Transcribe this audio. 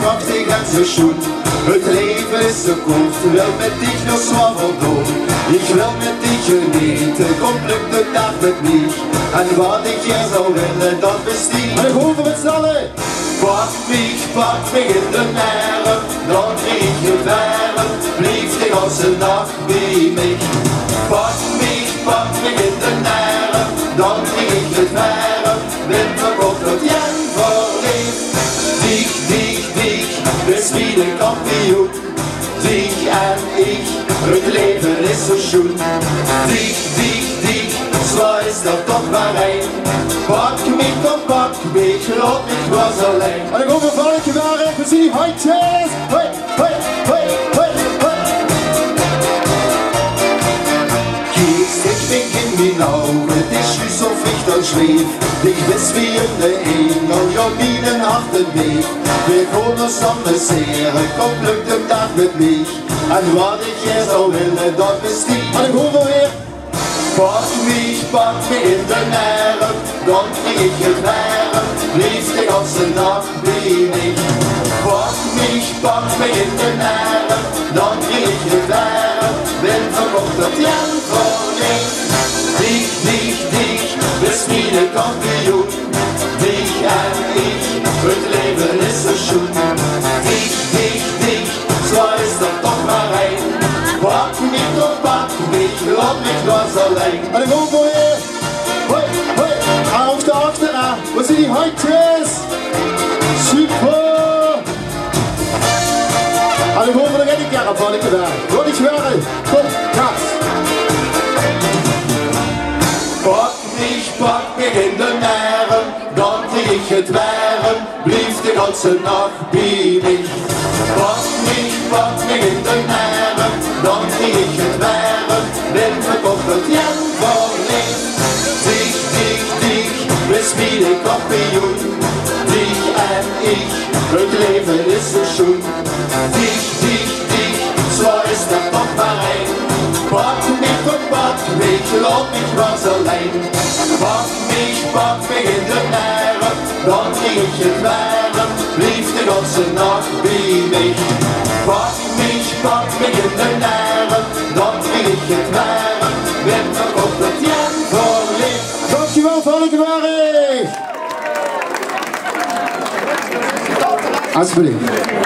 macht die ganze Schuld. Het leven is zo kort, wil met dich nur zwaar doen. Ich will mit dich genieten, komm Glück de dag met mich. En wat ik je zou willen, dat bist die. En ik hoor we met z'n allen. Pak mich in de Nähren, dan krieg ich het Wären, blieb die ganze Nacht bij mich. Pak mich in de Nähren, dan krieg ich het Wären, bin verkocht und jen verliebt. Dich, bist wie de kampioen. Dich en ich, het leven is zo schoon. Dich, zwar ist das doch mal rein. Pack mich, lass mich was allein. En ik hoor we volgende waren, we zien die handjes. Hoi, hoi, hoi, hoi, hoi. Kies, ich wink in mijn Augen, dich schüss auf ich dann schlief. Dich bist wie in der Engel, ja wie den Achterweg. Wir kommen uns anders her, komm Glück den Tag mit mich. En wat ich hier so will, dort bist die. En ik hoor we weer. Pak mich in de Nähren, dann krieg ich het Wären, blieb die ganze Nacht bei mich. Pak mich in de Nähren, dann krieg ich het Wären, bin verkocht und jen verliebt. Dich, bist wie de kampioen. Dich en ich, het leven is zo schoon. Dich, zwar ist das doch mal rein. Pack mich, lass mich was allein. En ik hoor we weer. Hoi, hoi. Auf de achteraan, we zien die handjes. Super. En ik hoor we nog één keer van ik daar. Wat ik wel. Kom, gas. Pak mich in de Nähren, dann krieg ich het Wären, blieb die ganze Nacht bei mich. Pak mich in de Nähren, dann krieg ich het Wären, bin verkocht und jen verliebt. Dich, bist wie de kampioen. Dich en ich, het leven is zo schoon. Dich, zwar ist das doch mal rein. Pack mich, lass mich was allein. Pack mich in de Nähren, dann krieg ich het Wären, blieb die ganze Nacht bei mich. Pack mich in de Nähren, dann krieg ich het Wären, bin verkocht und jen verliebt. Dankjewel, Valkenberg. Alsjeblieft.